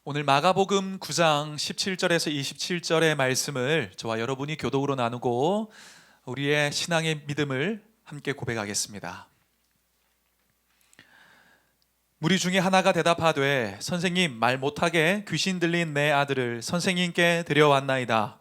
오늘 마가복음 9장 17절에서 27절의 말씀을 저와 여러분이 교독으로 나누고 우리의 신앙의 믿음을 함께 고백하겠습니다. 무리 중에 하나가 대답하되 선생님, 말 못하게 귀신 들린 내 아들을 선생님께 데려왔나이다.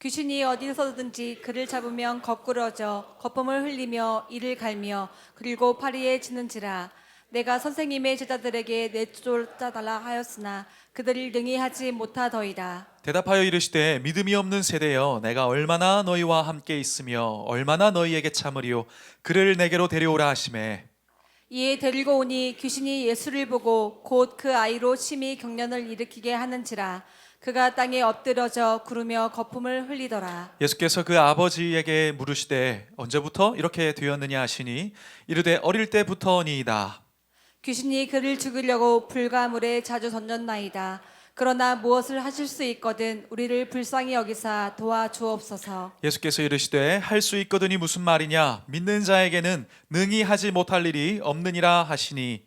귀신이 어디서든지 그를 잡으면 거꾸러져 거품을 흘리며 이를 갈며 그리고 파리에 지는지라. 내가 선생님의 제자들에게 내쫓아달라 하였으나 그들이 능히 하지 못하더이다. 대답하여 이르시되 믿음이 없는 세대여, 내가 얼마나 너희와 함께 있으며 얼마나 너희에게 참으리요. 그를 내게로 데려오라 하시매 이에 데리고 오니 귀신이 예수를 보고 곧 그 아이로 심히 경련을 일으키게 하는지라. 그가 땅에 엎드러져 구르며 거품을 흘리더라. 예수께서 그 아버지에게 물으시되 언제부터 이렇게 되었느냐 하시니 이르되 어릴 때부터니이다. 귀신이 그를 죽이려고 불과 물에 자주 던졌나이다. 그러나 무엇을 하실 수 있거든 우리를 불쌍히 여기사 도와주옵소서. 예수께서 이르시되 할 수 있거든이 무슨 말이냐, 믿는 자에게는 능히 하지 못할 일이 없느니라 하시니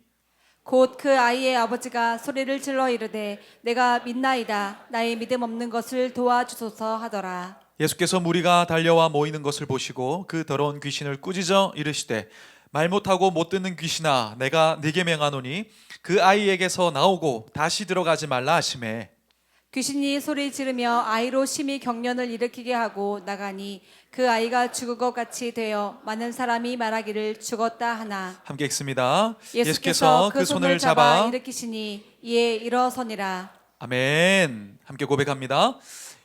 곧 그 아이의 아버지가 소리를 질러 이르되 내가 믿나이다. 나의 믿음 없는 것을 도와주소서 하더라. 예수께서 무리가 달려와 모이는 것을 보시고 그 더러운 귀신을 꾸짖어 이르시되 말 못하고 못 듣는 귀신아, 내가 네게 명하노니 그 아이에게서 나오고 다시 들어가지 말라 하시매 귀신이 소리 지르며 아이로 심히 경련을 일으키게 하고 나가니 그 아이가 죽을 것 같이 되어 많은 사람이 말하기를 죽었다 하나. 함께 읽습니다. 예수께서 그 손을 잡아 일으키시니 이에 일어서니라. 아멘. 함께 고백합니다.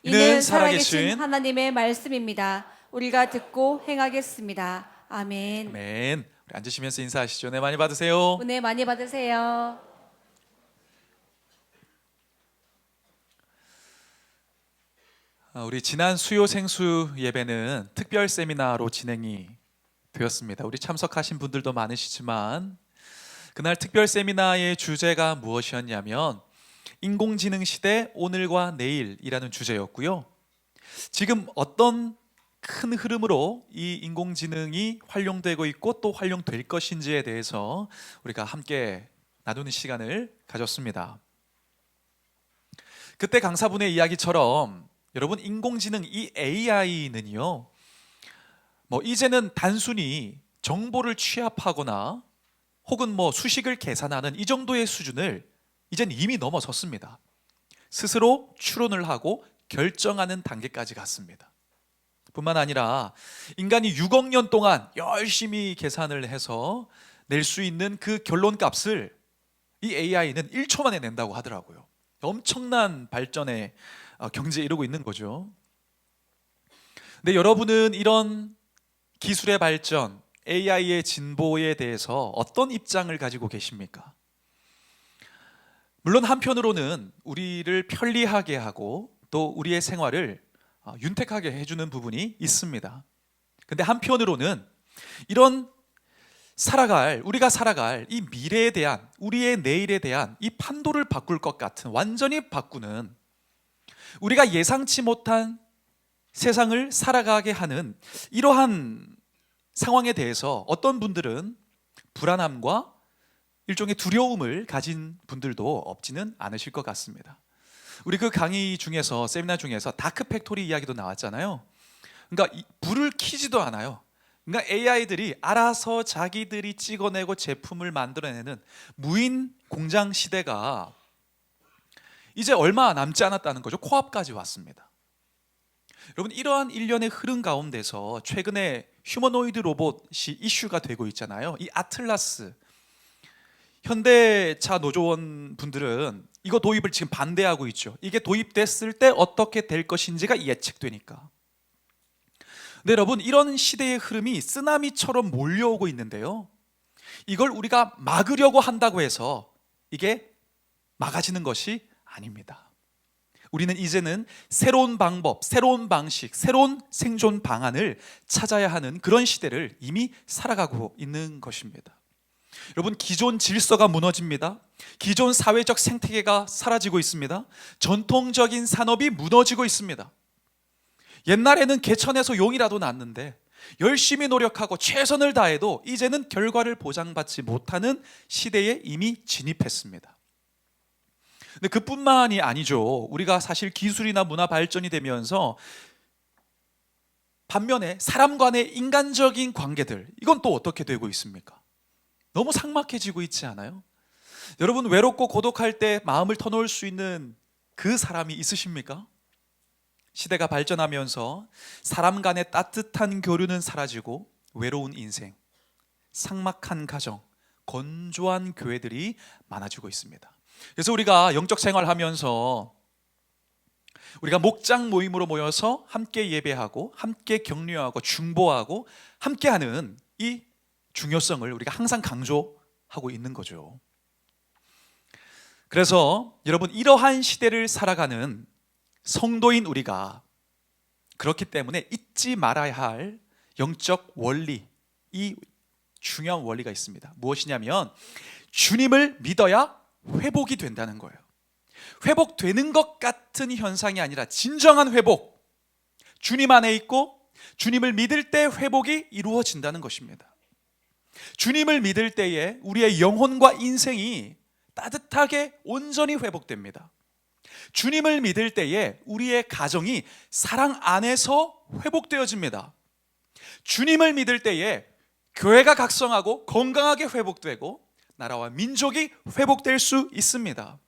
이는 살아계신 하나님의 말씀입니다. 우리가 듣고 행하겠습니다. 아멘. 아멘. 우리 앉으시면서 인사하시죠. 은혜 많이 받으세요. 은혜 많이 받으세요. 우리 지난 수요 생수 예배는 특별 세미나로 진행이 되었습니다. 우리 참석하신 분들도 많으시지만 그날 특별 세미나의 주제가 무엇이었냐면 인공지능 시대 오늘과 내일이라는 주제였고요. 지금 어떤 큰 흐름으로 이 인공지능이 활용되고 있고 또 활용될 것인지에 대해서 우리가 함께 나누는 시간을 가졌습니다. 그때 강사분의 이야기처럼 여러분, 인공지능 이 AI는요, 이제는 단순히 정보를 취합하거나 혹은 수식을 계산하는 이 정도의 수준을 이젠 이미 넘어섰습니다. 스스로 추론을 하고 결정하는 단계까지 갔습니다. 뿐만 아니라 인간이 6억 년 동안 열심히 계산을 해서 낼 수 있는 그 결론값을 이 AI는 1초 만에 낸다고 하더라고요. 엄청난 발전의 경제에 이르고 있는 거죠. 근데 여러분은 이런 기술의 발전, AI의 진보에 대해서 어떤 입장을 가지고 계십니까? 물론 한편으로는 우리를 편리하게 하고 또 우리의 생활을 윤택하게 해주는 부분이 있습니다. 근데 한편으로는 이런 우리가 살아갈 이 미래에 대한, 우리의 내일에 대한 이 판도를 바꿀 것 같은, 완전히 바꾸는, 우리가 예상치 못한 세상을 살아가게 하는 이러한 상황에 대해서 어떤 분들은 불안함과 일종의 두려움을 가진 분들도 없지는 않으실 것 같습니다. 우리 그 강의 중에서, 세미나 중에서 다크 팩토리 이야기도 나왔잖아요. 그러니까 불을 켜지도 않아요. 그러니까 AI들이 알아서 자기들이 찍어내고 제품을 만들어내는 무인 공장 시대가 이제 얼마 남지 않았다는 거죠. 코앞까지 왔습니다. 여러분, 이러한 일련의 흐름 가운데서 최근에 휴머노이드 로봇이 이슈가 되고 있잖아요. 이 아틀라스, 현대차 노조원 분들은 이거 도입을 지금 반대하고 있죠. 이게 도입됐을 때 어떻게 될 것인지가 예측되니까. 근데 여러분, 이런 시대의 흐름이 쓰나미처럼 몰려오고 있는데요, 이걸 우리가 막으려고 한다고 해서 이게 막아지는 것이 아닙니다. 우리는 이제는 새로운 방법, 새로운 방식, 새로운 생존 방안을 찾아야 하는 그런 시대를 이미 살아가고 있는 것입니다. 여러분, 기존 질서가 무너집니다. 기존 사회적 생태계가 사라지고 있습니다. 전통적인 산업이 무너지고 있습니다. 옛날에는 개천에서 용이라도 났는데 열심히 노력하고 최선을 다해도 이제는 결과를 보장받지 못하는 시대에 이미 진입했습니다. 근데 그뿐만이 아니죠. 우리가 사실 기술이나 문화 발전이 되면서 반면에 사람 간의 인간적인 관계들, 이건 또 어떻게 되고 있습니까? 너무 삭막해지고 있지 않아요? 여러분, 외롭고 고독할 때 마음을 터놓을 수 있는 그 사람이 있으십니까? 시대가 발전하면서 사람 간의 따뜻한 교류는 사라지고 외로운 인생, 삭막한 가정, 건조한 교회들이 많아지고 있습니다. 그래서 우리가 영적 생활하면서 우리가 목장 모임으로 모여서 함께 예배하고 함께 격려하고 중보하고 함께하는 이 중요성을 우리가 항상 강조하고 있는 거죠. 그래서 여러분, 이러한 시대를 살아가는 성도인 우리가 그렇기 때문에 잊지 말아야 할 영적 원리, 이 중요한 원리가 있습니다. 무엇이냐면 주님을 믿어야 회복이 된다는 거예요. 회복되는 것 같은 현상이 아니라 진정한 회복, 주님 안에 있고 주님을 믿을 때 회복이 이루어진다는 것입니다. 주님을 믿을 때에 우리의 영혼과 인생이 따뜻하게 온전히 회복됩니다. 주님을 믿을 때에 우리의 가정이 사랑 안에서 회복되어집니다. 주님을 믿을 때에 교회가 각성하고 건강하게 회복되고 나라와 민족이 회복될 수 있습니다.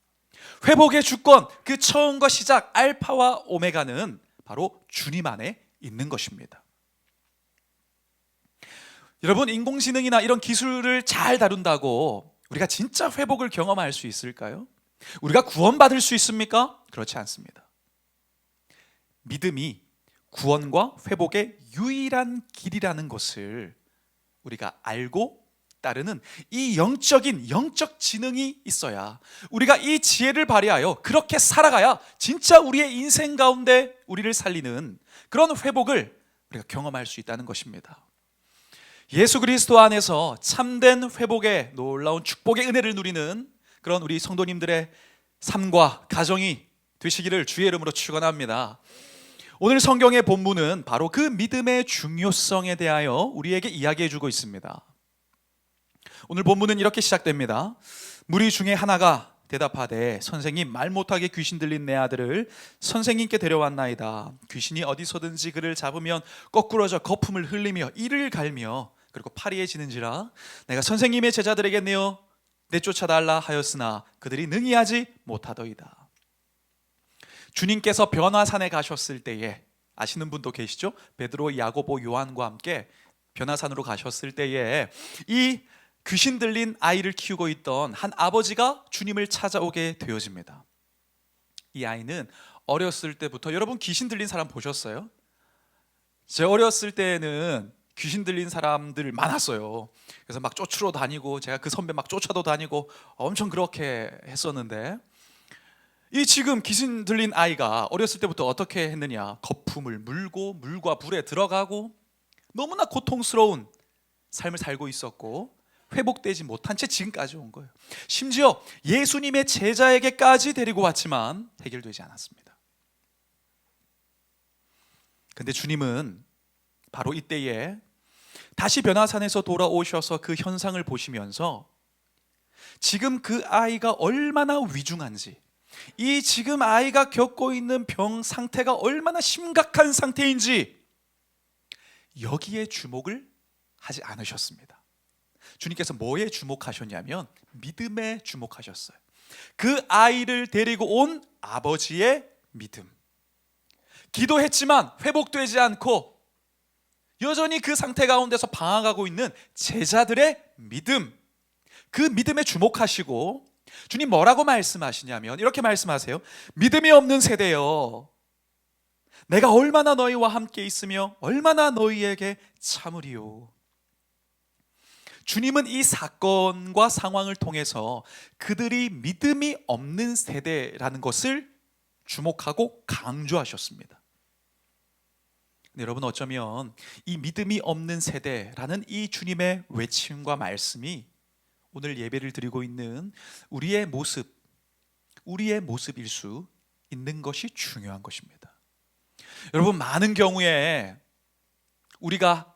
회복의 주권, 그 처음과 시작, 알파와 오메가는 바로 주님 안에 있는 것입니다. 여러분, 인공지능이나 이런 기술을 잘 다룬다고 우리가 진짜 회복을 경험할 수 있을까요? 우리가 구원받을 수 있습니까? 그렇지 않습니다. 믿음이 구원과 회복의 유일한 길이라는 것을 우리가 알고 따르는 이 영적 지능이 있어야, 우리가 이 지혜를 발휘하여 그렇게 살아가야 진짜 우리의 인생 가운데 우리를 살리는 그런 회복을 우리가 경험할 수 있다는 것입니다. 예수 그리스도 안에서 참된 회복의 놀라운 축복의 은혜를 누리는 그런 우리 성도님들의 삶과 가정이 되시기를 주의 이름으로 축원합니다. 오늘 성경의 본문은 바로 그 믿음의 중요성에 대하여 우리에게 이야기해 주고 있습니다. 오늘 본문은 이렇게 시작됩니다. 무리 중에 하나가 대답하되 선생님, 말 못하게 귀신 들린 내 아들을 선생님께 데려왔나이다. 귀신이 어디서든지 그를 잡으면 거꾸러져 거품을 흘리며 이를 갈며 그리고 파리에 지는지라 내가 선생님의 제자들에게 내쫓아달라 하였으나 그들이 능히 하지 못하더이다. 주님께서 변화산에 가셨을 때에, 아시는 분도 계시죠? 베드로, 야고보, 요한과 함께 변화산으로 가셨을 때에 이 귀신 들린 아이를 키우고 있던 한 아버지가 주님을 찾아오게 되어집니다. 이 아이는 어렸을 때부터, 여러분 귀신 들린 사람 보셨어요? 제 어렸을 때는 귀신 들린 사람들 많았어요. 그래서 막 쫓으러 다니고, 제가 그 선배 막 쫓아도 다니고 엄청 그렇게 했었는데, 이 지금 귀신 들린 아이가 어렸을 때부터 어떻게 했느냐, 거품을 물고 물과 불에 들어가고 너무나 고통스러운 삶을 살고 있었고 회복되지 못한 채 지금까지 온 거예요. 심지어 예수님의 제자에게까지 데리고 왔지만 해결되지 않았습니다. 근데 주님은 바로 이때에 다시 변화산에서 돌아오셔서 그 현상을 보시면서 지금 그 아이가 얼마나 위중한지, 이 지금 아이가 겪고 있는 병 상태가 얼마나 심각한 상태인지 여기에 주목을 하지 않으셨습니다. 주님께서 뭐에 주목하셨냐면 믿음에 주목하셨어요. 그 아이를 데리고 온 아버지의 믿음. 기도했지만 회복되지 않고 여전히 그 상태 가운데서 방황하고 있는 제자들의 믿음, 그 믿음에 주목하시고 주님 뭐라고 말씀하시냐면 이렇게 말씀하세요. 믿음이 없는 세대여, 내가 얼마나 너희와 함께 있으며 얼마나 너희에게 참으리요. 주님은 이 사건과 상황을 통해서 그들이 믿음이 없는 세대라는 것을 주목하고 강조하셨습니다. 근데 여러분, 어쩌면 이 믿음이 없는 세대라는 이 주님의 외침과 말씀이 오늘 예배를 드리고 있는 우리의 모습일 수 있는 것이 중요한 것입니다. 여러분, 많은 경우에 우리가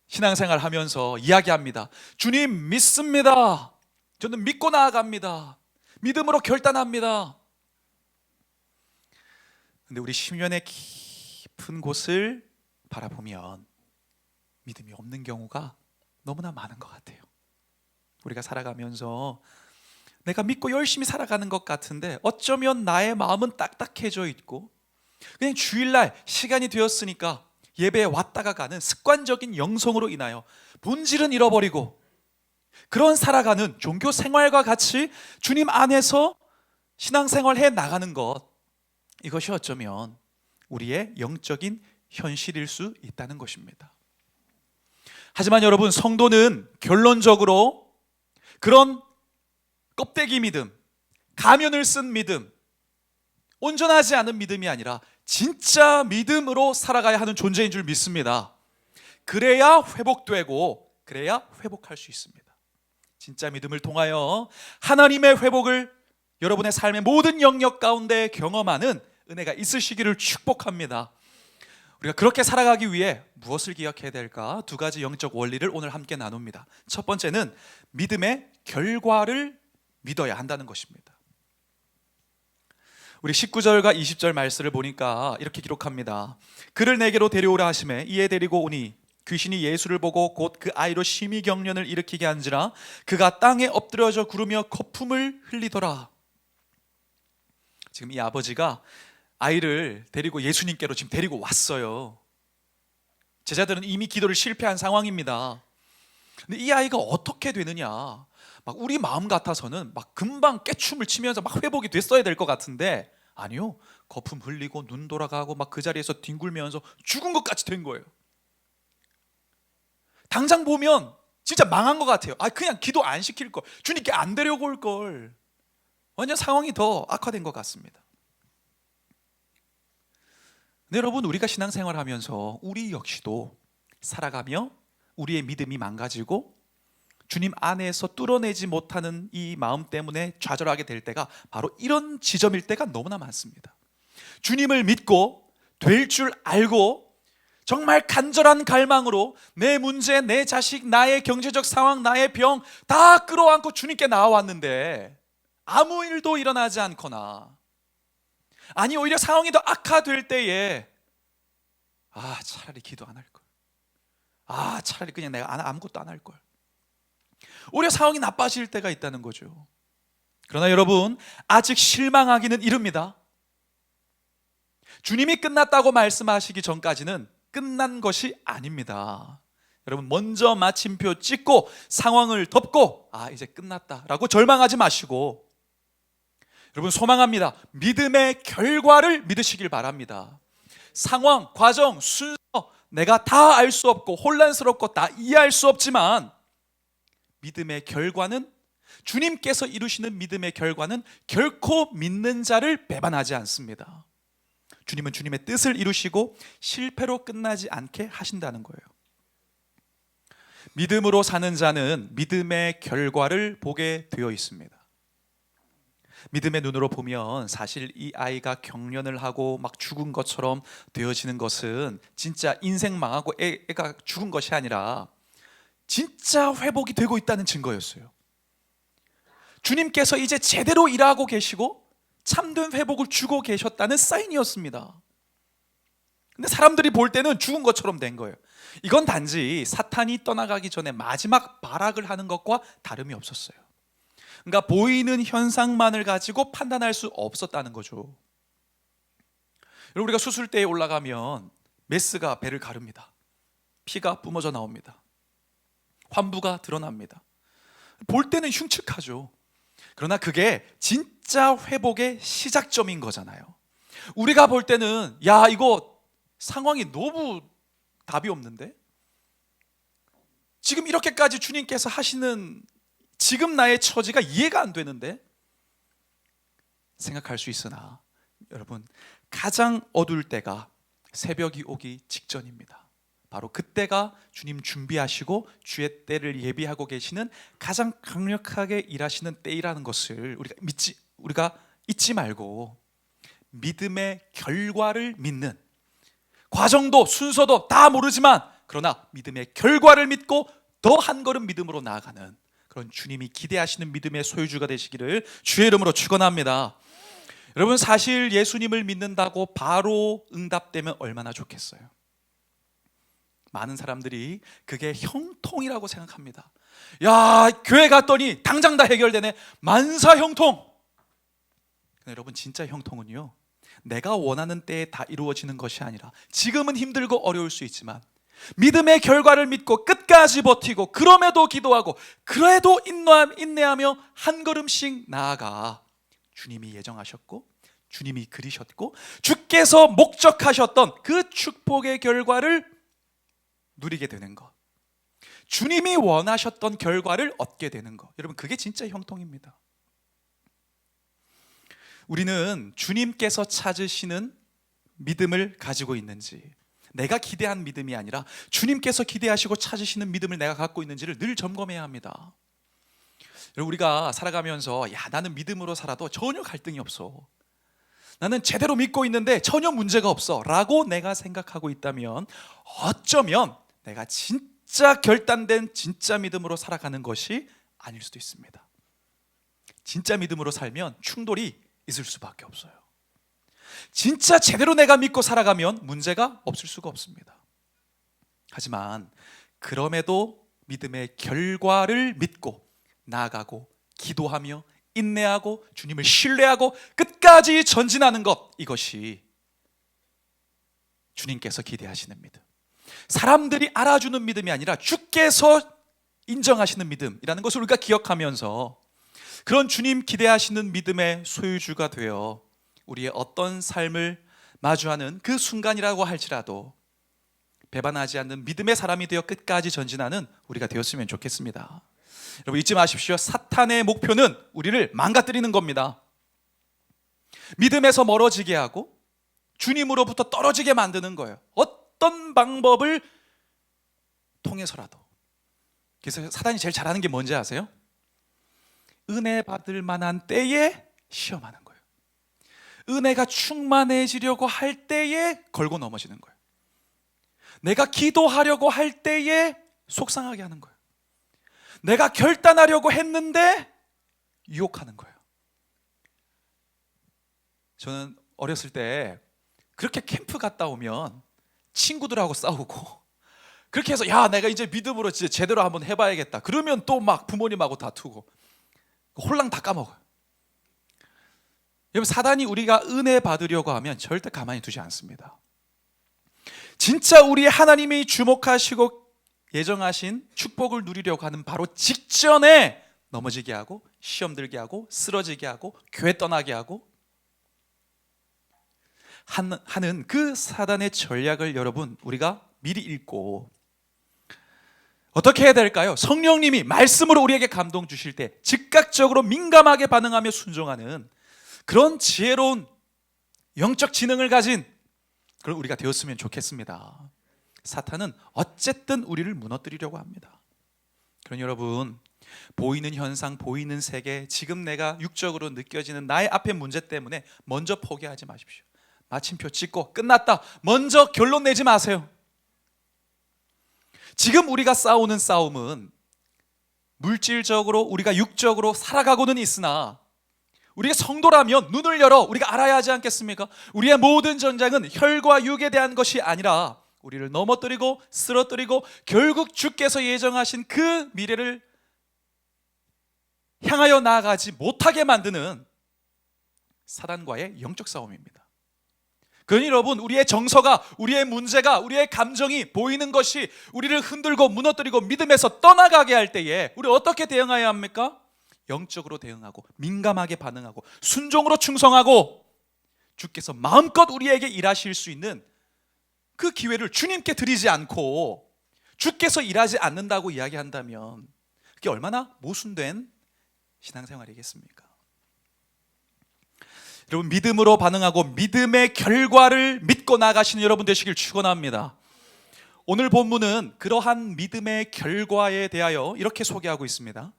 신앙생활 하면서 이야기합니다. 주님 믿습니다. 저는 믿고 나아갑니다. 믿음으로 결단합니다. 근데 우리 심연의 깊은 곳을 바라보면 믿음이 없는 경우가 너무나 많은 것 같아요. 우리가 살아가면서 내가 믿고 열심히 살아가는 것 같은데 어쩌면 나의 마음은 딱딱해져 있고 그냥 주일날 시간이 되었으니까 예배에 왔다가 가는 습관적인 영성으로 인하여 본질은 잃어버리고 그런 살아가는 종교 생활과 같이 주님 안에서 신앙생활 해 나가는 것, 이것이 어쩌면 우리의 영적인 현실일 수 있다는 것입니다. 하지만 여러분, 성도는 결론적으로 그런 껍데기 믿음, 가면을 쓴 믿음, 온전하지 않은 믿음이 아니라 진짜 믿음으로 살아가야 하는 존재인 줄 믿습니다. 그래야 회복되고 그래야 회복할 수 있습니다. 진짜 믿음을 통하여 하나님의 회복을 여러분의 삶의 모든 영역 가운데 경험하는 은혜가 있으시기를 축복합니다. 우리가 그렇게 살아가기 위해 무엇을 기억해야 될까? 두 가지 영적 원리를 오늘 함께 나눕니다. 첫 번째는 믿음의 결과를 믿어야 한다는 것입니다. 우리 19절과 20절 말씀을 보니까 이렇게 기록합니다. 그를 내게로 데려오라 하시매 이에 데리고 오니 귀신이 예수를 보고 곧 그 아이로 심히 경련을 일으키게 한지라 그가 땅에 엎드려져 구르며 거품을 흘리더라. 지금 이 아버지가 아이를 데리고 예수님께로 지금 데리고 왔어요. 제자들은 이미 기도를 실패한 상황입니다. 근데 이 아이가 어떻게 되느냐, 막 우리 마음 같아서는 막 금방 깨춤을 치면서 막 회복이 됐어야 될 것 같은데 아니요, 거품 흘리고 눈 돌아가고 막 그 자리에서 뒹굴면서 죽은 것 같이 된 거예요. 당장 보면 진짜 망한 것 같아요. 그냥 기도 안 시킬 걸, 주님께 안 데려올 걸. 완전 상황이 더 악화된 것 같습니다. 네, 여러분, 우리가 신앙생활하면서 우리 역시도 살아가며 우리의 믿음이 망가지고 주님 안에서 뚫어내지 못하는 이 마음 때문에 좌절하게 될 때가 바로 이런 지점일 때가 너무나 많습니다. 주님을 믿고 될 줄 알고 정말 간절한 갈망으로 내 문제, 내 자식, 나의 경제적 상황, 나의 병 다 끌어안고 주님께 나와왔는데 아무 일도 일어나지 않거나, 아니 오히려 상황이 더 악화될 때에 차라리 기도 안 할 걸, 차라리 그냥 내가 아무것도 안 할 걸, 오히려 상황이 나빠질 때가 있다는 거죠. 그러나 여러분, 아직 실망하기는 이릅니다. 주님이 끝났다고 말씀하시기 전까지는 끝난 것이 아닙니다. 여러분, 먼저 마침표 찍고 상황을 덮고 이제 끝났다라고 절망하지 마시고, 여러분 소망합니다. 믿음의 결과를 믿으시길 바랍니다. 상황, 과정, 순서 내가 다 알 수 없고 혼란스럽고 다 이해할 수 없지만 믿음의 결과는, 주님께서 이루시는 믿음의 결과는 결코 믿는 자를 배반하지 않습니다. 주님은 주님의 뜻을 이루시고 실패로 끝나지 않게 하신다는 거예요. 믿음으로 사는 자는 믿음의 결과를 보게 되어 있습니다. 믿음의 눈으로 보면 사실 이 아이가 경련을 하고 막 죽은 것처럼 되어지는 것은 진짜 인생 망하고 애가 죽은 것이 아니라 진짜 회복이 되고 있다는 증거였어요. 주님께서 이제 제대로 일하고 계시고 참된 회복을 주고 계셨다는 사인이었습니다. 근데 사람들이 볼 때는 죽은 것처럼 된 거예요. 이건 단지 사탄이 떠나가기 전에 마지막 발악을 하는 것과 다름이 없었어요. 그러니까 보이는 현상만을 가지고 판단할 수 없었다는 거죠. 여러분, 우리가 수술대에 올라가면 메스가 배를 가릅니다. 피가 뿜어져 나옵니다. 환부가 드러납니다. 볼 때는 흉측하죠. 그러나 그게 진짜 회복의 시작점인 거잖아요. 우리가 볼 때는 이거 상황이 너무 답이 없는데, 지금 이렇게까지 주님께서 하시는 지금 나의 처지가 이해가 안 되는데 생각할 수 있으나, 여러분, 가장 어두울 때가 새벽이 오기 직전입니다. 바로 그때가 주님 준비하시고 주의 때를 예비하고 계시는 가장 강력하게 일하시는 때이라는 것을 우리가 잊지 말고 믿음의 결과를 믿는, 과정도 순서도 다 모르지만 그러나 믿음의 결과를 믿고 더 한 걸음 믿음으로 나아가는 그런 주님이 기대하시는 믿음의 소유주가 되시기를 주의 이름으로 축원합니다. 여러분, 사실 예수님을 믿는다고 바로 응답되면 얼마나 좋겠어요. 많은 사람들이 그게 형통이라고 생각합니다. 야, 교회 갔더니 당장 다 해결되네. 만사 형통. 근데 여러분, 진짜 형통은요, 내가 원하는 때에 다 이루어지는 것이 아니라 지금은 힘들고 어려울 수 있지만 믿음의 결과를 믿고 끝까지 버티고 그럼에도 기도하고 그래도 인내하며 한 걸음씩 나아가 주님이 예정하셨고 주님이 그리셨고 주께서 목적하셨던 그 축복의 결과를 누리게 되는 것, 주님이 원하셨던 결과를 얻게 되는 것, 여러분, 그게 진짜 형통입니다. 우리는 주님께서 찾으시는 믿음을 가지고 있는지, 내가 기대한 믿음이 아니라 주님께서 기대하시고 찾으시는 믿음을 내가 갖고 있는지를 늘 점검해야 합니다. 여러분, 우리가 살아가면서 야, 나는 믿음으로 살아도 전혀 갈등이 없어, 나는 제대로 믿고 있는데 전혀 문제가 없어 라고 내가 생각하고 있다면 어쩌면 내가 진짜 결단된 진짜 믿음으로 살아가는 것이 아닐 수도 있습니다. 진짜 믿음으로 살면 충돌이 있을 수밖에 없어요. 진짜 제대로 내가 믿고 살아가면 문제가 없을 수가 없습니다. 하지만 그럼에도 믿음의 결과를 믿고 나아가고 기도하며 인내하고 주님을 신뢰하고 끝까지 전진하는 것, 이것이 주님께서 기대하시는 믿음, 사람들이 알아주는 믿음이 아니라 주께서 인정하시는 믿음이라는 것을 우리가 기억하면서 그런 주님 기대하시는 믿음의 소유주가 되어 우리의 어떤 삶을 마주하는 그 순간이라고 할지라도 배반하지 않는 믿음의 사람이 되어 끝까지 전진하는 우리가 되었으면 좋겠습니다. 여러분, 잊지 마십시오. 사탄의 목표는 우리를 망가뜨리는 겁니다. 믿음에서 멀어지게 하고 주님으로부터 떨어지게 만드는 거예요. 어떤 방법을 통해서라도. 그래서 사단이 제일 잘하는 게 뭔지 아세요? 은혜 받을 만한 때에 시험하는 거예요. 은혜가 충만해지려고 할 때에 걸고 넘어지는 거예요. 내가 기도하려고 할 때에 속상하게 하는 거예요. 내가 결단하려고 했는데 유혹하는 거예요. 저는 어렸을 때 그렇게 캠프 갔다 오면 친구들하고 싸우고, 그렇게 해서 야, 내가 이제 믿음으로 진짜 제대로 한번 해봐야겠다, 그러면 또 막 부모님하고 다투고 홀랑 다 까먹어요. 여러분, 사단이 우리가 은혜 받으려고 하면 절대 가만히 두지 않습니다. 진짜 우리 하나님이 주목하시고 예정하신 축복을 누리려고 하는 바로 직전에 넘어지게 하고 시험 들게 하고 쓰러지게 하고 교회 떠나게 하고 하는 그 사단의 전략을 여러분, 우리가 미리 읽고 어떻게 해야 될까요? 성령님이 말씀으로 우리에게 감동 주실 때 즉각적으로 민감하게 반응하며 순종하는 그런 지혜로운 영적 지능을 가진 그런 우리가 되었으면 좋겠습니다. 사탄은 어쨌든 우리를 무너뜨리려고 합니다. 그러니 여러분, 보이는 현상, 보이는 세계, 지금 내가 육적으로 느껴지는 나의 앞의 문제 때문에 먼저 포기하지 마십시오. 마침표 찍고 끝났다, 먼저 결론 내지 마세요. 지금 우리가 싸우는 싸움은 물질적으로 우리가 육적으로 살아가고는 있으나 우리가 성도라면 눈을 열어 우리가 알아야 하지 않겠습니까? 우리의 모든 전쟁은 혈과 육에 대한 것이 아니라 우리를 넘어뜨리고 쓰러뜨리고 결국 주께서 예정하신 그 미래를 향하여 나아가지 못하게 만드는 사단과의 영적 싸움입니다. 그러니 여러분, 우리의 정서가, 우리의 문제가, 우리의 감정이 보이는 것이 우리를 흔들고 무너뜨리고 믿음에서 떠나가게 할 때에 우리 어떻게 대응해야 합니까? 영적으로 대응하고 민감하게 반응하고 순종으로 충성하고 주께서 마음껏 우리에게 일하실 수 있는 그 기회를 주님께 드리지 않고 주께서 일하지 않는다고 이야기한다면 그게 얼마나 모순된 신앙생활이겠습니까? 여러분, 믿음으로 반응하고 믿음의 결과를 믿고 나가시는 여러분 되시길 축원합니다. 오늘 본문은 그러한 믿음의 결과에 대하여 이렇게 소개하고 있습니다.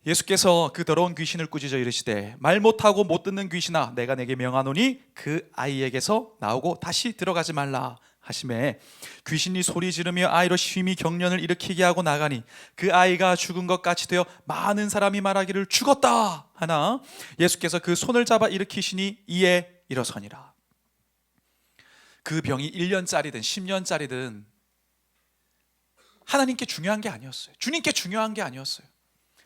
예수께서 그 더러운 귀신을 꾸짖어 이르시되 말 못하고 못 듣는 귀신아, 내가 내게 명하노니 그 아이에게서 나오고 다시 들어가지 말라 하심에 귀신이 소리 지르며 아이로 심히 경련을 일으키게 하고 나가니 그 아이가 죽은 것 같이 되어 많은 사람이 말하기를 죽었다 하나 예수께서 그 손을 잡아 일으키시니 이에 일어서니라. 그 병이 1년짜리든 10년짜리든 하나님께 중요한 게 아니었어요. 주님께 중요한 게 아니었어요.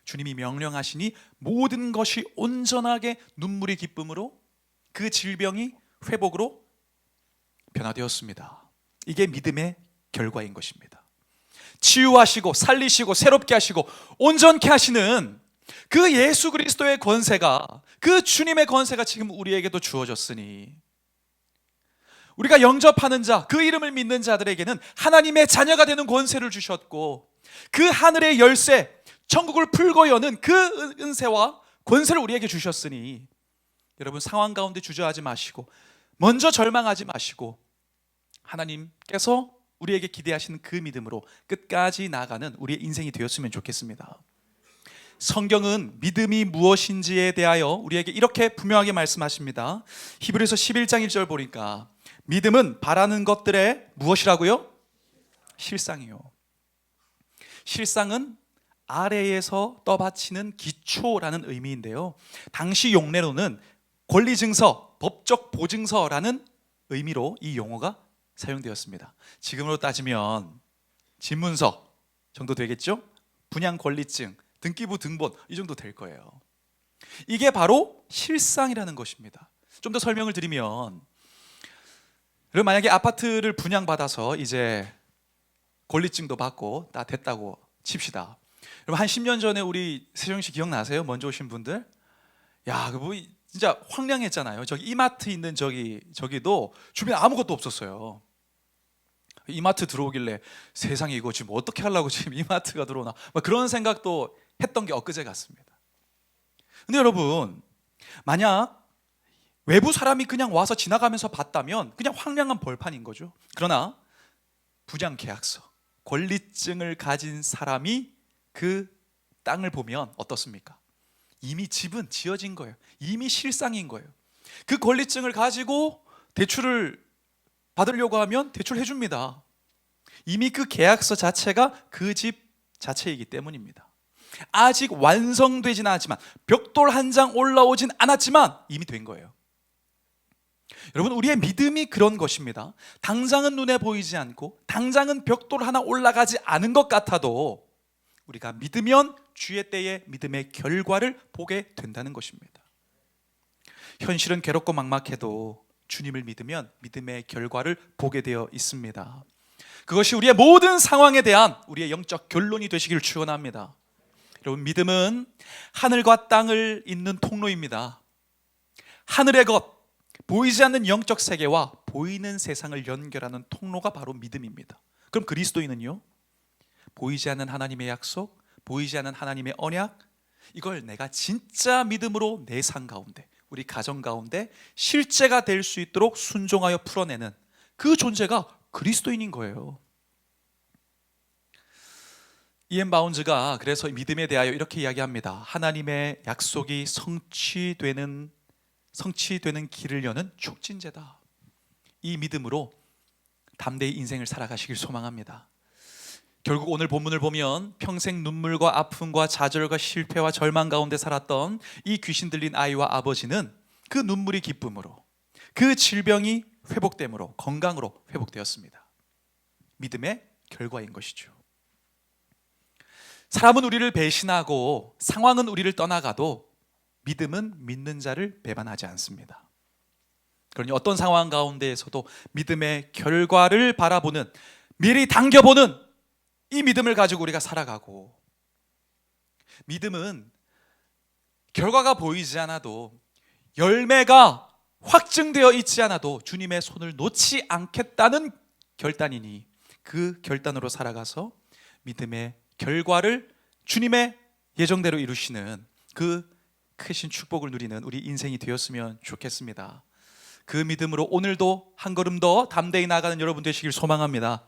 주님이 명령하시니 모든 것이 온전하게 눈물이 기쁨으로 그 질병이 회복으로 변화되었습니다. 이게 믿음의 결과인 것입니다. 치유하시고 살리시고 새롭게 하시고 온전케 하시는 그 예수 그리스도의 권세가, 그 주님의 권세가 지금 우리에게도 주어졌으니 우리가 영접하는 자, 그 이름을 믿는 자들에게는 하나님의 자녀가 되는 권세를 주셨고 그 하늘의 열쇠, 천국을 풀고 여는 그 은혜와 권세를 우리에게 주셨으니 여러분 상황 가운데 주저하지 마시고 먼저 절망하지 마시고 하나님께서 우리에게 기대하시는 그 믿음으로 끝까지 나아가는 우리의 인생이 되었으면 좋겠습니다. 성경은 믿음이 무엇인지에 대하여 우리에게 이렇게 분명하게 말씀하십니다. 히브리서 11장 1절 보니까 믿음은 바라는 것들의 무엇이라고요? 실상이요. 실상은 아래에서 떠받치는 기초라는 의미인데요, 당시 용례로는 권리증서, 법적 보증서라는 의미로 이 용어가 사용되었습니다. 지금으로 따지면 집문서 정도 되겠죠? 분양 권리증, 등기부 등본 이 정도 될 거예요. 이게 바로 실상이라는 것입니다. 좀 더 설명을 드리면, 여러분 만약에 아파트를 분양받아서 이제 권리증도 받고 다 됐다고 칩시다. 여러분 한 10년 전에 우리 세정씨 기억나세요? 먼저 오신 분들? 야, 그 뭐 진짜 황량했잖아요. 저기 이마트 있는 저기도 주변에 아무것도 없었어요. 이마트 들어오길래 세상에 이거 지금 어떻게 하려고 지금 이마트가 들어오나 막 그런 생각도 했던 게 엊그제 같습니다. 근데 여러분 만약 외부 사람이 그냥 와서 지나가면서 봤다면 그냥 황량한 벌판인 거죠. 그러나 분양 계약서, 권리증을 가진 사람이 그 땅을 보면 어떻습니까? 이미 집은 지어진 거예요. 이미 실상인 거예요. 그 권리증을 가지고 대출을 받으려고 하면 대출해 줍니다. 이미 그 계약서 자체가 그 집 자체이기 때문입니다. 아직 완성되지는 않았지만, 벽돌 한 장 올라오진 않았지만 이미 된 거예요. 여러분 우리의 믿음이 그런 것입니다. 당장은 눈에 보이지 않고 당장은 벽돌 하나 올라가지 않은 것 같아도 우리가 믿으면 주의 때에 믿음의 결과를 보게 된다는 것입니다. 현실은 괴롭고 막막해도 주님을 믿으면 믿음의 결과를 보게 되어 있습니다. 그것이 우리의 모든 상황에 대한 우리의 영적 결론이 되시기를 축원합니다. 여러분 믿음은 하늘과 땅을 잇는 통로입니다. 하늘의 것, 보이지 않는 영적 세계와 보이는 세상을 연결하는 통로가 바로 믿음입니다. 그럼 그리스도인은요? 보이지 않는 하나님의 약속, 보이지 않는 하나님의 언약, 이걸 내가 진짜 믿음으로 내 삶 가운데, 우리 가정 가운데 실제가 될 수 있도록 순종하여 풀어내는 그 존재가 그리스도인인 거예요. 이엔 바운즈가 그래서 믿음에 대하여 이렇게 이야기합니다. 하나님의 약속이 성취되는 길을 여는 촉진제다. 이 믿음으로 담대히 인생을 살아가시길 소망합니다. 결국 오늘 본문을 보면 평생 눈물과 아픔과 좌절과 실패와 절망 가운데 살았던 이 귀신 들린 아이와 아버지는 그 눈물이 기쁨으로, 그 질병이 회복됨으로 건강으로 회복되었습니다. 믿음의 결과인 것이죠. 사람은 우리를 배신하고 상황은 우리를 떠나가도 믿음은 믿는 자를 배반하지 않습니다. 그러니 어떤 상황 가운데에서도 믿음의 결과를 바라보는, 미리 당겨보는 이 믿음을 가지고 우리가 살아가고, 믿음은 결과가 보이지 않아도, 열매가 확증되어 있지 않아도 주님의 손을 놓지 않겠다는 결단이니 그 결단으로 살아가서 믿음의 결과를 주님의 예정대로 이루시는 그 크신 축복을 누리는 우리 인생이 되었으면 좋겠습니다. 그 믿음으로 오늘도 한 걸음 더 담대히 나아가는 여러분 되시길 소망합니다.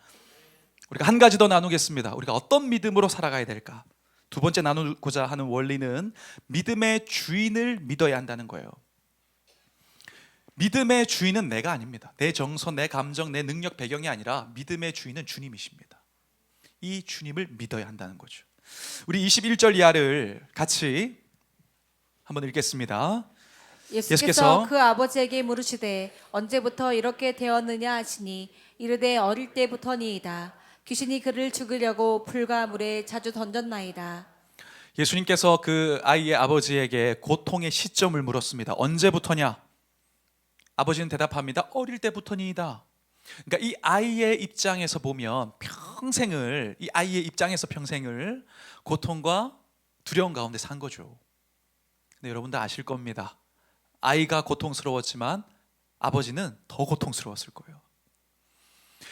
우리가 한 가지 더 나누겠습니다. 우리가 어떤 믿음으로 살아가야 될까? 두 번째 나누고자 하는 원리는 믿음의 주인을 믿어야 한다는 거예요. 믿음의 주인은 내가 아닙니다. 내 정서, 내 감정, 내 능력, 배경이 아니라 믿음의 주인은 주님이십니다. 이 주님을 믿어야 한다는 거죠. 우리 21절 이하를 같이 한번 읽겠습니다. 예수께서 그 아버지에게 물으시되 언제부터 이렇게 되었느냐 하시니 이르되 어릴 때부터니이다. 귀신이 그를 죽이려고 불과 물에 자주 던졌나이다. 예수님께서 그 아이의 아버지에게 고통의 시점을 물었습니다. 언제부터냐? 아버지는 대답합니다. 어릴 때부터니이다. 그러니까 이 아이의 입장에서 보면 이 아이의 입장에서 평생을 고통과 두려움 가운데 산 거죠. 근데 여러분도 아실 겁니다. 아이가 고통스러웠지만 아버지는 더 고통스러웠을 거예요.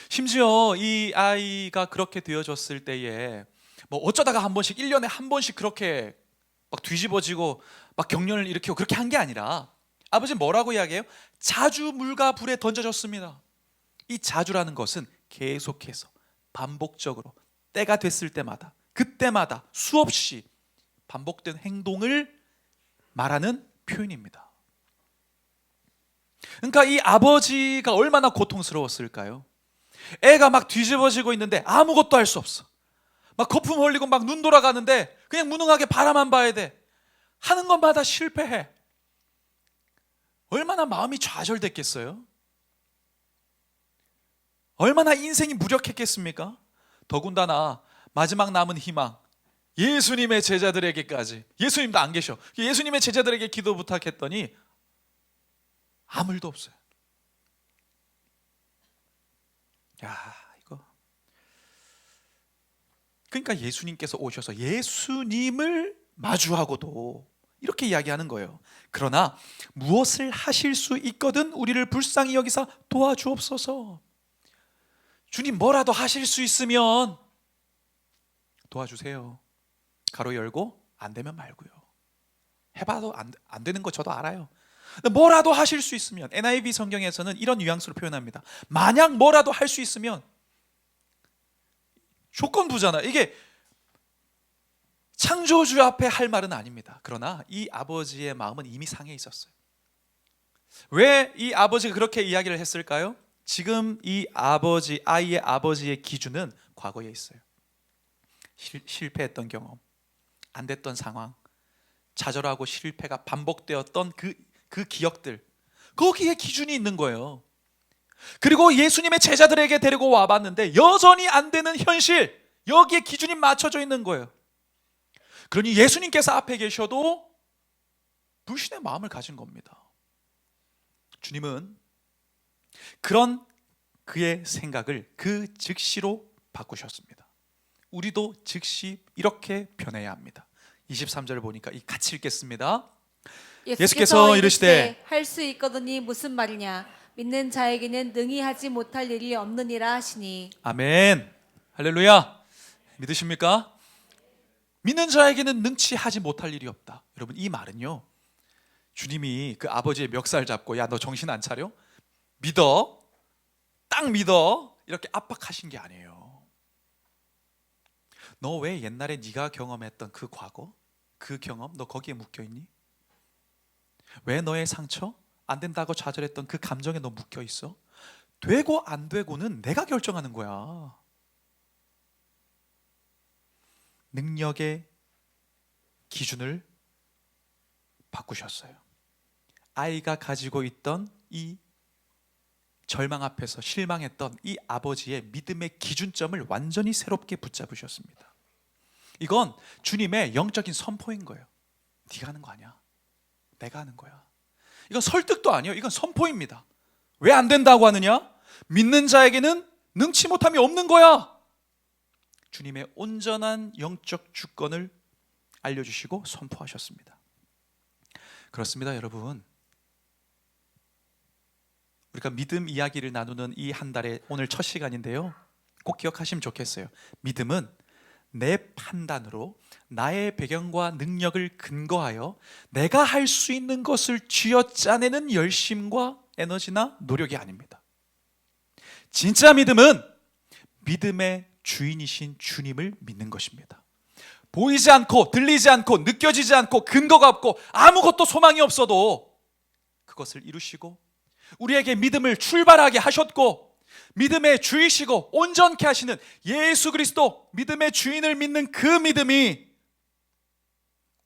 심지어 이 아이가 그렇게 되어졌을 때에 뭐 어쩌다가 한 번씩 1년에 한 번씩 그렇게 막 뒤집어지고 막 경련을 일으키고 그렇게 한 게 아니라 아버지는 뭐라고 이야기해요? 자주 물과 불에 던져졌습니다. 이 자주라는 것은 계속해서 반복적으로 때가 됐을 때마다 그때마다 수없이 반복된 행동을 말하는 표현입니다. 그러니까 이 아버지가 얼마나 고통스러웠을까요? 애가 막 뒤집어지고 있는데 아무것도 할 수 없어. 막 거품 흘리고 막 눈 돌아가는데 그냥 무능하게 바라만 봐야 돼. 하는 것마다 실패해. 얼마나 마음이 좌절됐겠어요? 얼마나 인생이 무력했겠습니까? 더군다나 마지막 남은 희망, 예수님의 제자들에게까지. 예수님도 안 계셔. 예수님의 제자들에게 기도 부탁했더니 아무 일도 없어요. 야, 이거. 그러니까 예수님께서 오셔서 예수님을 마주하고도 이렇게 이야기하는 거예요. 그러나 무엇을 하실 수 있거든 우리를 불쌍히 여기사 도와주옵소서. 주님 뭐라도 하실 수 있으면 도와주세요. 가로 열고 안 되면 말고요. 해봐도 안 되는 거 저도 알아요. 뭐라도 하실 수 있으면, NIV 성경에서는 이런 뉘앙스로 표현합니다. 만약 뭐라도 할 수 있으면, 조건부잖아. 이게 창조주 앞에 할 말은 아닙니다. 그러나 이 아버지의 마음은 이미 상해 있었어요. 왜 이 아버지가 그렇게 이야기를 했을까요? 지금 이 아이의 아버지의 기준은 과거에 있어요. 실패했던 경험, 안 됐던 상황, 좌절하고 실패가 반복되었던 그 기억들, 거기에 기준이 있는 거예요. 그리고 예수님의 제자들에게 데리고 와봤는데 여전히 안 되는 현실, 여기에 기준이 맞춰져 있는 거예요. 그러니 예수님께서 앞에 계셔도 불신의 마음을 가진 겁니다. 주님은 그런 그의 생각을 그 즉시로 바꾸셨습니다. 우리도 즉시 이렇게 변해야 합니다. 23절 보니까 같이 읽겠습니다. 예수께서 이르시되 할 수 있거든이 무슨 말이냐 믿는 자에게는 능히 하지 못할 일이 없느니라 하시니. 아멘. 할렐루야. 믿으십니까? 믿는 자에게는 능치 하지 못할 일이 없다. 여러분, 이 말은요, 주님이 그 아버지의 멱살 잡고 야 너 정신 안 차려? 믿어, 딱 믿어, 이렇게 압박하신 게 아니에요. 너 왜 옛날에 네가 경험했던 그 과거, 그 경험, 너 거기에 묶여있니? 왜 너의 상처, 안 된다고 좌절했던 그 감정에 너 묶여있어? 되고 안 되고는 내가 결정하는 거야. 능력의 기준을 바꾸셨어요. 아이가 가지고 있던 이 절망 앞에서 실망했던 이 아버지의 믿음의 기준점을 완전히 새롭게 붙잡으셨습니다. 이건 주님의 영적인 선포인 거예요. 네가 하는 거 아니야. 내가 하는 거야. 이건 설득도 아니에요. 이건 선포입니다. 왜 안 된다고 하느냐? 믿는 자에게는 능치 못함이 없는 거야. 주님의 온전한 영적 주권을 알려주시고 선포하셨습니다. 그렇습니다, 여러분. 우리가 믿음 이야기를 나누는 이 한 달의 오늘 첫 시간인데요, 꼭 기억하시면 좋겠어요. 믿음은 내 판단으로 나의 배경과 능력을 근거하여 내가 할 수 있는 것을 쥐어짜내는 열심과 에너지나 노력이 아닙니다. 진짜 믿음은 믿음의 주인이신 주님을 믿는 것입니다. 보이지 않고 들리지 않고 느껴지지 않고 근거가 없고 아무것도 소망이 없어도 그것을 이루시고 우리에게 믿음을 출발하게 하셨고 믿음의 주이시고 온전케 하시는 예수 그리스도, 믿음의 주인을 믿는 그 믿음이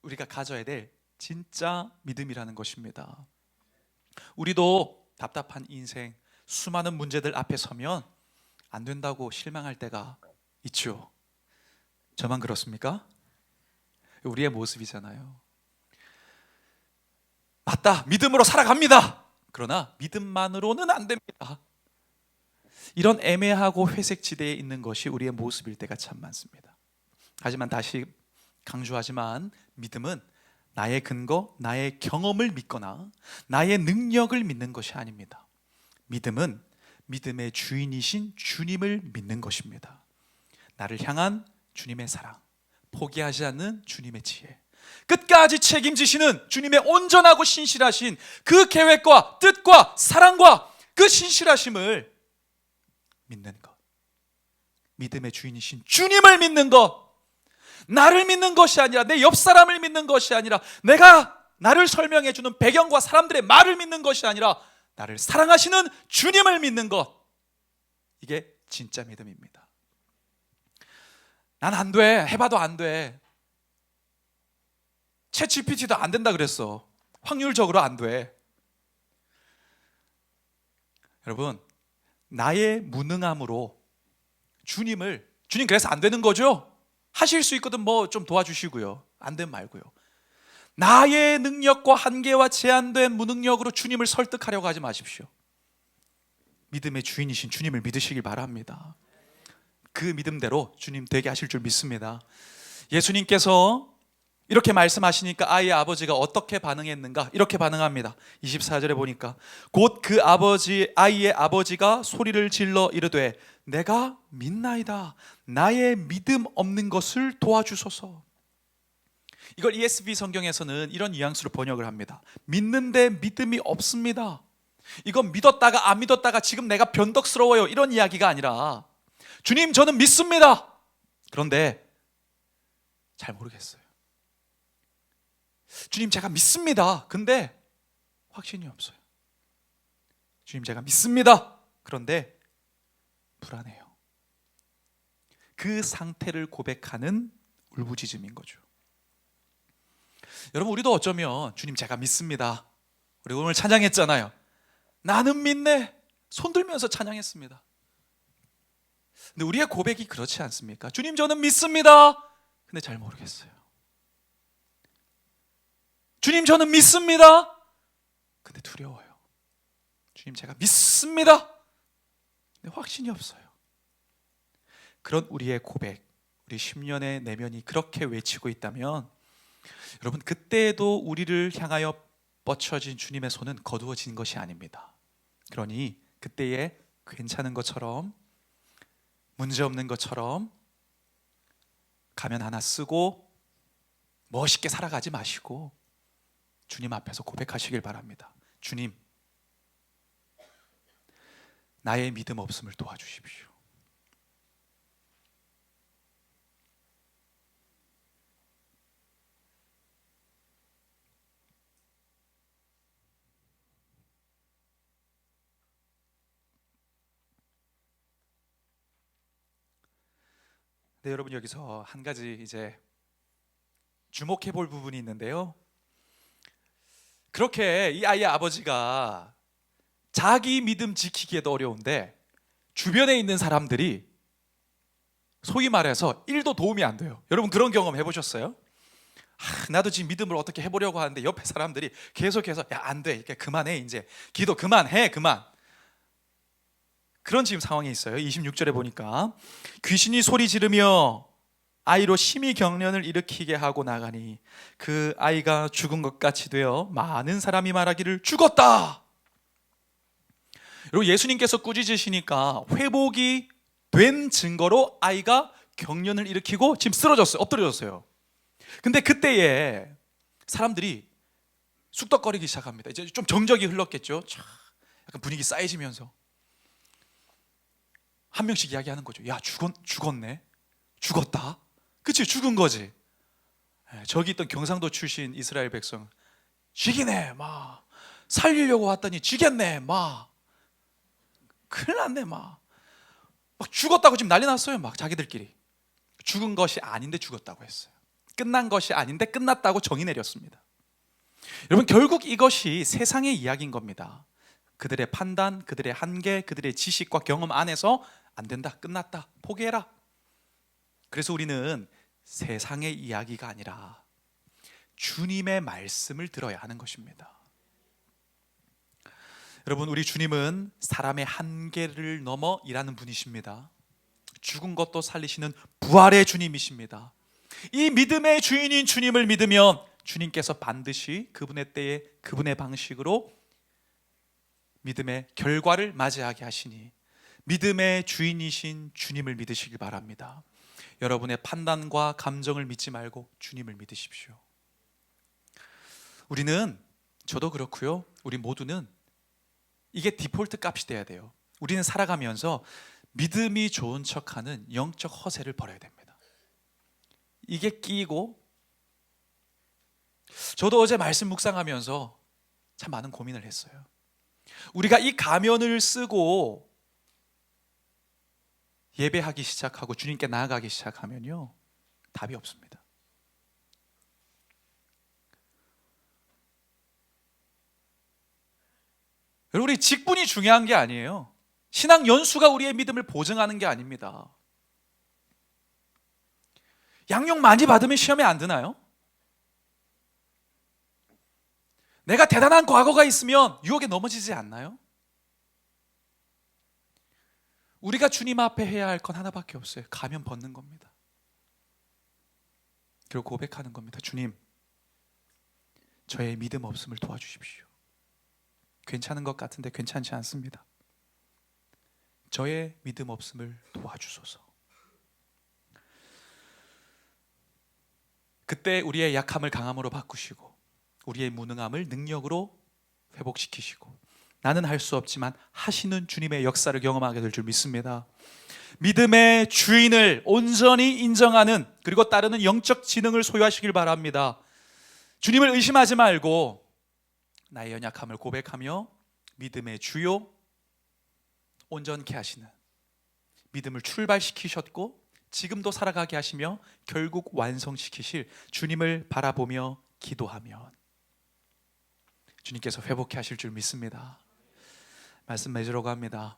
우리가 가져야 될 진짜 믿음이라는 것입니다. 우리도 답답한 인생, 수많은 문제들 앞에 서면 안 된다고 실망할 때가 있죠. 저만 그렇습니까? 우리의 모습이잖아요. 맞다, 믿음으로 살아갑니다. 그러나 믿음만으로는 안 됩니다. 이런 애매하고 회색 지대에 있는 것이 우리의 모습일 때가 참 많습니다. 하지만 다시 강조하지만 믿음은 나의 근거, 나의 경험을 믿거나 나의 능력을 믿는 것이 아닙니다. 믿음은 믿음의 주인이신 주님을 믿는 것입니다. 나를 향한 주님의 사랑, 포기하지 않는 주님의 지혜, 끝까지 책임지시는 주님의 온전하고 신실하신 그 계획과 뜻과 사랑과 그 신실하심을 믿는 것, 믿음의 주인이신 주님을 믿는 것, 나를 믿는 것이 아니라 내 옆 사람을 믿는 것이 아니라 내가 나를 설명해 주는 배경과 사람들의 말을 믿는 것이 아니라 나를 사랑하시는 주님을 믿는 것, 이게 진짜 믿음입니다. 난 안 돼, 해봐도 안 돼, 챗 GPT도 안 된다 그랬어, 확률적으로 안 돼. 여러분, 나의 무능함으로 주님 그래서 안 되는 거죠? 하실 수 있거든 뭐 좀 도와주시고요, 안 되면 말고요. 나의 능력과 한계와 제한된 무능력으로 주님을 설득하려고 하지 마십시오. 믿음의 주인이신 주님을 믿으시길 바랍니다. 그 믿음대로 주님 되게 하실 줄 믿습니다. 예수님께서 이렇게 말씀하시니까 아이의 아버지가 어떻게 반응했는가? 이렇게 반응합니다. 24절에 보니까 곧 그 아이의 아버지가 소리를 질러 이르되 내가 믿나이다, 나의 믿음 없는 것을 도와주소서. 이걸 ESV 성경에서는 이런 뉘앙스로 번역을 합니다. 믿는데 믿음이 없습니다. 이건 믿었다가 안 믿었다가 지금 내가 변덕스러워요, 이런 이야기가 아니라 주님 저는 믿습니다, 그런데 잘 모르겠어요. 주님 제가 믿습니다, 근데 확신이 없어요. 주님 제가 믿습니다, 그런데 불안해요. 그 상태를 고백하는 울부짖음인 거죠. 여러분, 우리도 어쩌면 주님 제가 믿습니다, 우리 오늘 찬양했잖아요. 나는 믿네, 손 들면서 찬양했습니다. 근데 우리의 고백이 그렇지 않습니까? 주님 저는 믿습니다, 근데 잘 모르겠어요. 주님 저는 믿습니다, 근데 두려워요. 주님 제가 믿습니다, 근데 확신이 없어요. 그런 우리의 고백, 우리 10년의 내면이 그렇게 외치고 있다면 여러분, 그때에도 우리를 향하여 뻗쳐진 주님의 손은 거두어진 것이 아닙니다. 그러니 그때에 괜찮은 것처럼, 문제없는 것처럼 가면 하나 쓰고 멋있게 살아가지 마시고 주님 앞에서 고백하시길 바랍니다. 주님, 나의 믿음 없음을 도와주십시오. 네, 여러분, 여기서 한 가지 이제 주목해 볼 부분이 있는데요. 그렇게 이 아이의 아버지가 자기 믿음 지키기에도 어려운데 주변에 있는 사람들이 소위 말해서 1도 도움이 안 돼요. 여러분, 그런 경험 해보셨어요? 나도 지금 믿음을 어떻게 해보려고 하는데 옆에 사람들이 계속해서 야, 안 돼, 그만해, 이제 기도 그만해, 그만. 그런 지금 상황에 있어요. 26절에 보니까 귀신이 소리 지르며 아이로 심히 경련을 일으키게 하고 나가니 그 아이가 죽은 것 같이 되어 많은 사람이 말하기를 죽었다. 여러분, 예수님께서 꾸짖으시니까 회복이 된 증거로 아이가 경련을 일으키고 지금 쓰러졌어요. 엎드려졌어요. 근데 그때에 사람들이 쑥덕거리기 시작합니다. 이제 좀 정적이 흘렀겠죠. 약간 분위기 쌓여지면서 한 명씩 이야기하는 거죠. 야, 죽었네, 죽었다, 그치, 죽은 거지. 저기 있던 경상도 출신 이스라엘 백성, 죽이네, 막 살리려고 왔더니 지겠네 막 큰일 났네 막 죽었다고 지금 난리 났어요. 막 자기들끼리 죽은 것이 아닌데 죽었다고 했어요. 끝난 것이 아닌데 끝났다고 정의 내렸습니다. 여러분, 결국 이것이 세상의 이야기인 겁니다. 그들의 판단, 그들의 한계, 그들의 지식과 경험 안에서 안 된다, 끝났다, 포기해라. 그래서 우리는 세상의 이야기가 아니라 주님의 말씀을 들어야 하는 것입니다. 여러분, 우리 주님은 사람의 한계를 넘어 일하는 분이십니다. 죽은 것도 살리시는 부활의 주님이십니다. 이 믿음의 주인인 주님을 믿으면 주님께서 반드시 그분의 때에 그분의 방식으로 믿음의 결과를 맞이하게 하시니 믿음의 주인이신 주님을 믿으시길 바랍니다. 여러분의 판단과 감정을 믿지 말고 주님을 믿으십시오. 우리는, 저도 그렇고요, 우리 모두는 이게 디폴트 값이 돼야 돼요. 우리는 살아가면서 믿음이 좋은 척하는 영적 허세를 버려야 됩니다. 이게 끼고, 저도 어제 말씀 묵상하면서 참 많은 고민을 했어요. 우리가 이 가면을 쓰고 예배하기 시작하고 주님께 나아가기 시작하면요, 답이 없습니다. 여러분, 우리 직분이 중요한 게 아니에요. 신앙 연수가 우리의 믿음을 보증하는 게 아닙니다. 양육 많이 받으면 시험에 안 드나요? 내가 대단한 과거가 있으면 유혹에 넘어지지 않나요? 우리가 주님 앞에 해야 할 건 하나밖에 없어요. 가면 벗는 겁니다. 그리고 고백하는 겁니다. 주님, 저의 믿음 없음을 도와주십시오. 괜찮은 것 같은데 괜찮지 않습니다. 저의 믿음 없음을 도와주소서. 그때 우리의 약함을 강함으로 바꾸시고 우리의 무능함을 능력으로 회복시키시고 나는 할 수 없지만 하시는 주님의 역사를 경험하게 될 줄 믿습니다. 믿음의 주인을 온전히 인정하는, 그리고 따르는 영적 지능을 소유하시길 바랍니다. 주님을 의심하지 말고 나의 연약함을 고백하며 믿음의 주요, 온전케 하시는, 믿음을 출발시키셨고 지금도 살아가게 하시며 결국 완성시키실 주님을 바라보며 기도하면 주님께서 회복해 하실 줄 믿습니다. 말씀 맺으러 갑니다.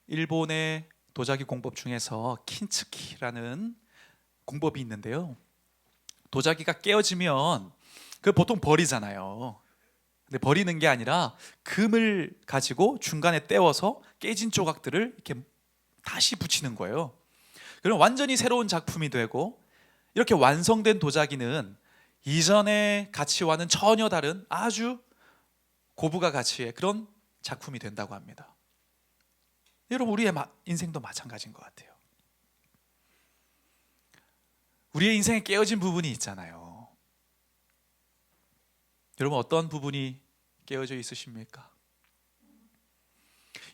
일본의 도자기 공법 중에서 킨츠키라는 공법이 있는데요, 도자기가 깨어지면 그 보통 버리잖아요. 근데 버리는 게 아니라 금을 가지고 중간에 떼어서 깨진 조각들을 이렇게 다시 붙이는 거예요. 그럼 완전히 새로운 작품이 되고, 이렇게 완성된 도자기는 이전의 가치와는 전혀 다른 아주 고부가 가치의 그런 작품이 된다고 합니다. 여러분, 우리의 인생도 마찬가지인 것 같아요. 우리의 인생에 깨어진 부분이 있잖아요. 여러분, 어떤 부분이 깨어져 있으십니까?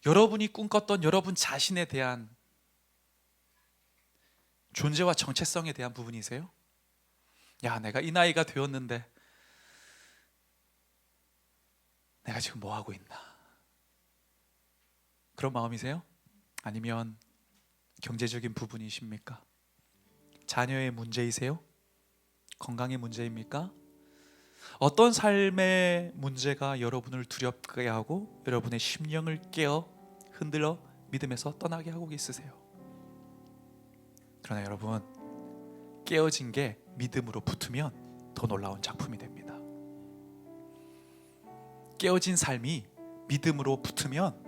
여러분이 꿈꿨던 여러분 자신에 대한 존재와 정체성에 대한 부분이세요? 야, 내가 이 나이가 되었는데 내가 지금 뭐 하고 있나? 그런 마음이세요? 아니면 경제적인 부분이십니까? 자녀의 문제이세요? 건강의 문제입니까? 어떤 삶의 문제가 여러분을 두렵게 하고 여러분의 심령을 깨어 흔들어 믿음에서 떠나게 하고 있으세요? 그러나 여러분, 깨어진 게 믿음으로 붙으면 더 놀라운 작품이 됩니다. 깨어진 삶이 믿음으로 붙으면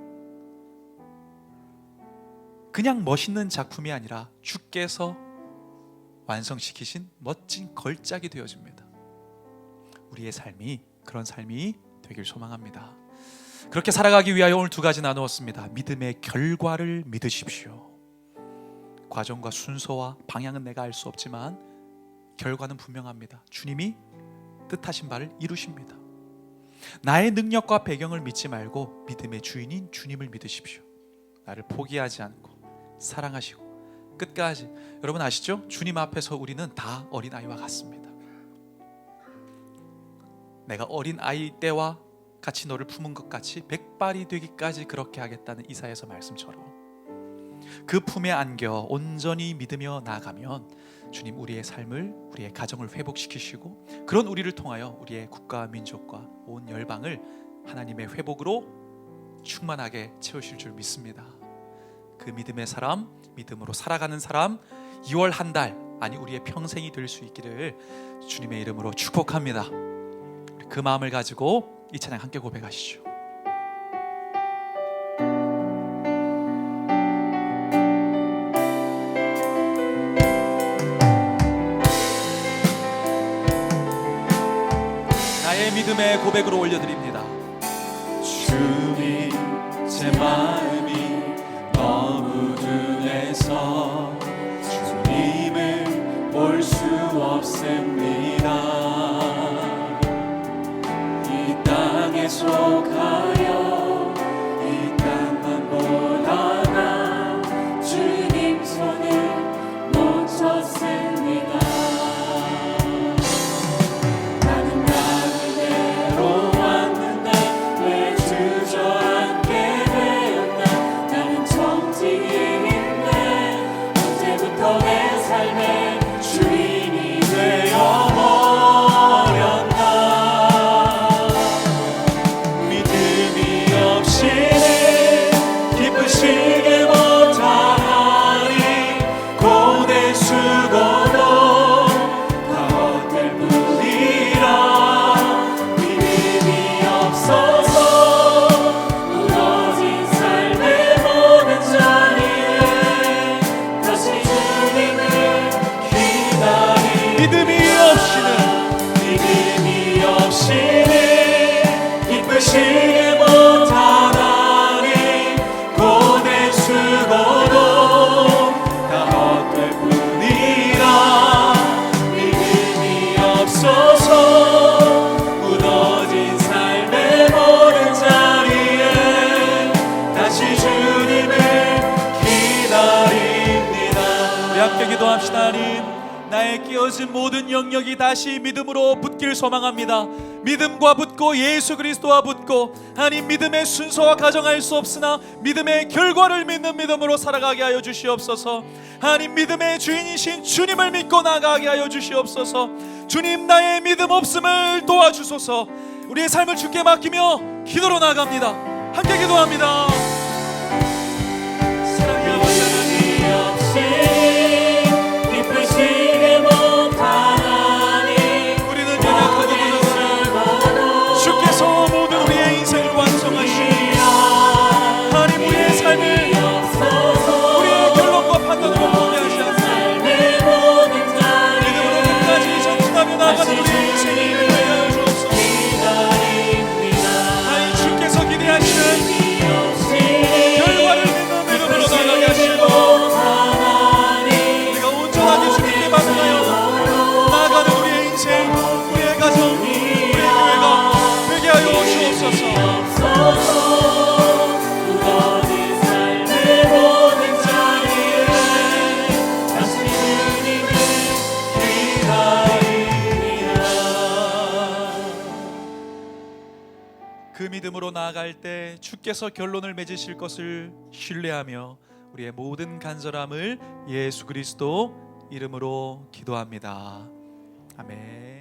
그냥 멋있는 작품이 아니라 주께서 완성시키신 멋진 걸작이 되어집니다. 우리의 삶이 그런 삶이 되길 소망합니다. 그렇게 살아가기 위하여 오늘 두 가지 나누었습니다. 믿음의 결과를 믿으십시오. 과정과 순서와 방향은 내가 알 수 없지만 결과는 분명합니다. 주님이 뜻하신 바를 이루십니다. 나의 능력과 배경을 믿지 말고 믿음의 주인인 주님을 믿으십시오. 나를 포기하지 않고 사랑하시고 끝까지. 여러분 아시죠? 주님 앞에서 우리는 다 어린아이와 같습니다. 내가 어린아이 때와 같이 너를 품은 것 같이 백발이 되기까지 그렇게 하겠다는 이사야서 말씀처럼 그 품에 안겨 온전히 믿으며 나아가면 주님 우리의 삶을, 우리의 가정을 회복시키시고 그런 우리를 통하여 우리의 국가 민족과 온 열방을 하나님의 회복으로 충만하게 채우실 줄 믿습니다. 그 믿음의 사람, 믿음으로 살아가는 사람 2월 한 달, 아니 우리의 평생이 될 수 있기를 주님의 이름으로 축복합니다. 그 마음을 가지고 이 찬양 함께 고백하시죠. 나의 믿음의 고백으로 올려드립니다. 주님 제 마음이 너무 둔해서 주님을 볼 수 없습니다. 이 땅에 속하여 이 땅만 보다가 주님 손을 놓쳤습니다. 나는 나름대로 왔는데 왜 주저앉게 되었나. 나는 정직인데 언제부터 내 삶의 주인이 되어버렸나. 믿음이 없이는 기쁘시게 못하니 고뇌 수고도 다 헛될 뿐이라. 믿음이 없어서 무너진 삶의 모든 자리에 다시 주님을 기다리. 믿음이 없이는 기쁘시게 못하나니 고뇌 수고도 다 헛될 뿐이라. 믿음이 없어서 무너진 삶의 모든 자리에 다시 주님을 기다립니다. 우리 함께 기도합시다. 하나님, 나의 끼어진 모든 영역이 다시 믿음으로 붙길 소망합니다. 믿음과 붙고 예수 그리스도와 붙고 하나님 믿음의 순서와 가정할 수 없으나 믿음의 결과를 믿는 믿음으로 살아가게 하여 주시옵소서. 하나님 믿음의 주인이신 주님을 믿고 나아가게 하여 주시옵소서. 주님 나의 믿음 없음을 도와주소서. 우리의 삶을 주께 맡기며 기도로 나아갑니다. 함께 기도합니다. 사랑의 아버지 믿음이 없이 기쁘시게 못하나니 우리는 연약하고 부족하나 주께서 모든 우리의 인생을 완성하시니 하나님 우리의 삶을 우리의 결론과 판단으로 보게 하시 않사 믿음으로 끝까지 전진하며 나가는 우리의 인생이 되게 하여 주옵소서. 하나님 주께서 기대하시는 결과를 믿는 믿음으로 나가게 하시고 우리가 온전하게 주님께 맡겨나여 나아가는 우리의 인생, 우리의 가정, 우리의 교회가 되게 하여 주옵소서. 무너진 삶의 모든 자리에 다시 주님을 기다립니다. 그 믿음으로 나아갈 때 주께서 결론을 맺으실 것을 신뢰하며 우리의 모든 간절함을 예수 그리스도 이름으로 기도합니다. 아멘.